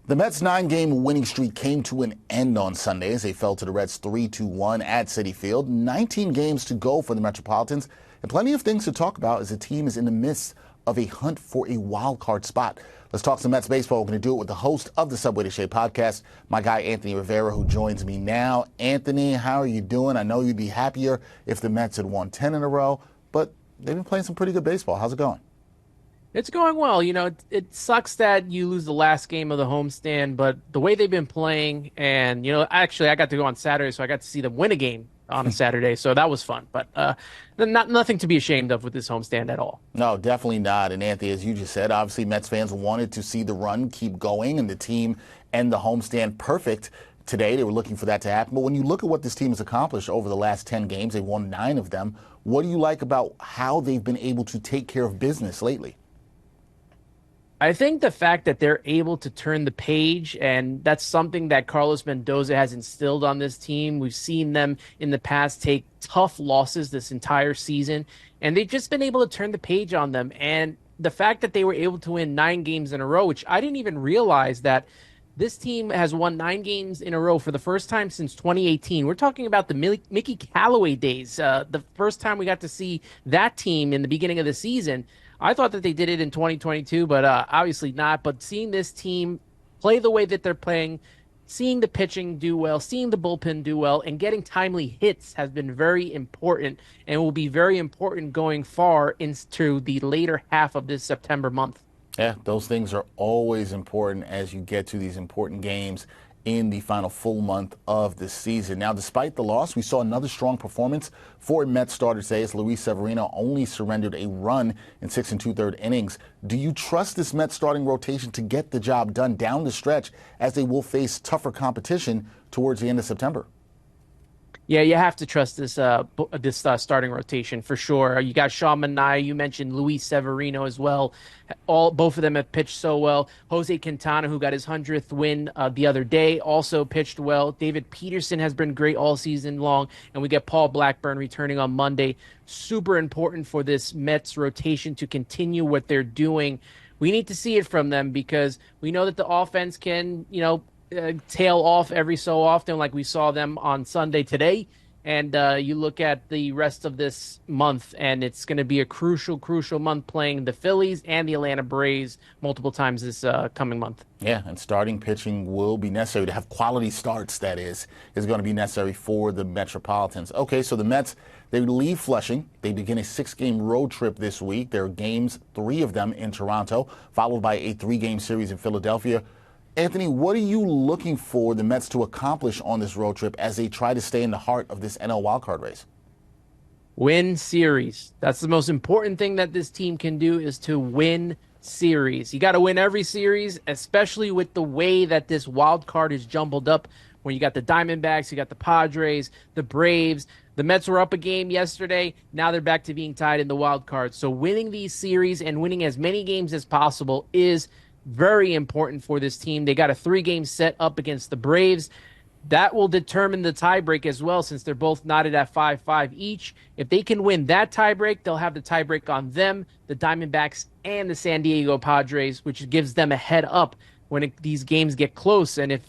The Mets' 9-game winning streak came to an end on Sunday as they fell to the Reds 3-1 at Citi Field. 19 games to go for the Metropolitans, and plenty of things to talk about as the team is in the midst of a hunt for a wild card spot. Let's talk some Mets baseball. We're going to do it with the host of the Subway to Shea podcast, my guy Anthony Rivera, who joins me now. Anthony, how are you doing? I know you'd be happier if the Mets had won 10 in a row, but they've been playing some pretty good baseball. How's it going? It's going well. You know, it sucks that you lose the last game of the homestand, but the way they've been playing, and, you know, actually I got to go on Saturday, so I got to see them win a game on a Saturday, so that was fun. But nothing to be ashamed of with this homestand at all. No, definitely not. And Anthony, as you just said, obviously Mets fans wanted to see the run keep going and the team end the homestand perfect today. They were looking for that to happen. But when you look at what this team has accomplished over the last 10 games, they've won 9 of them. What do you like about how they've been able to take care of business lately? I think the fact that they're able to turn the page, and that's something that Carlos Mendoza has instilled on this team. We've seen them in the past take tough losses this entire season, and they've just been able to turn the page on them. And the fact that they were able to win 9 games in a row, which I didn't even realize that this team has won 9 games in a row for the first time since 2018. We're talking about the Mickey Callaway days, the first time we got to see that team in the beginning of the season. I thought that they did it in 2022, but obviously not. But seeing this team play the way that they're playing, seeing the pitching do well, seeing the bullpen do well, and getting timely hits has been very important and will be very important going far into the later half of this September month. Yeah, those things are always important as you get to these important games in the final full month of the season. Now, despite the loss, we saw another strong performance for Mets starter today as Luis Severino only surrendered a run in 6 2/3 innings. Do you trust this Mets starting rotation to get the job done down the stretch as they will face tougher competition towards the end of September? Yeah, you have to trust this starting rotation for sure. You got Sean Manaea. You mentioned Luis Severino as well. Both of them have pitched so well. Jose Quintana, who got his 100th win the other day, also pitched well. David Peterson has been great all season long, and we get Paul Blackburn returning on Monday. Super important for this Mets rotation to continue what they're doing. We need to see it from them because we know that the offense can, tail off every so often, like we saw them on Sunday today. And you look at the rest of this month, and it's going to be a crucial month playing the Phillies and the Atlanta Braves multiple times this coming month. Yeah, and starting pitching will be necessary to have quality starts, that is going to be necessary for the Metropolitans. Okay, so the Mets, they leave Flushing. They begin a 6-game road trip this week. There are games, 3 of them in Toronto, followed by a 3-game series in Philadelphia. Anthony, what are you looking for the Mets to accomplish on this road trip as they try to stay in the heart of this NL wildcard race? Win series. That's the most important thing that this team can do, is to win series. You got to win every series, especially with the way that this wild card is jumbled up, when you got the Diamondbacks, you got the Padres, the Braves. The Mets were up a game yesterday. Now they're back to being tied in the wild card. So winning these series and winning as many games as possible is very important for this team. They got a 3-game set up against the Braves. That will determine the tiebreak as well, since they're both knotted at 5-5 each. If they can win that tiebreak, they'll have the tiebreak on them, the Diamondbacks, and the San Diego Padres, which gives them a head up when these games get close, and if,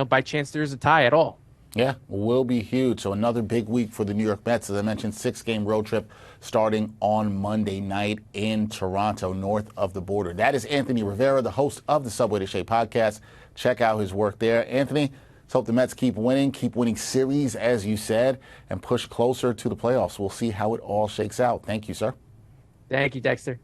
by chance there's a tie at all. Yeah, will be huge. So another big week for the New York Mets. As I mentioned, 6-game road trip starting on Monday night in Toronto, north of the border. That is Anthony Rivera, the host of the Subway to Shea podcast. Check out his work there. Anthony, let's hope the Mets keep winning series, as you said, and push closer to the playoffs. We'll see how it all shakes out. Thank you, sir. Thank you, Dexter.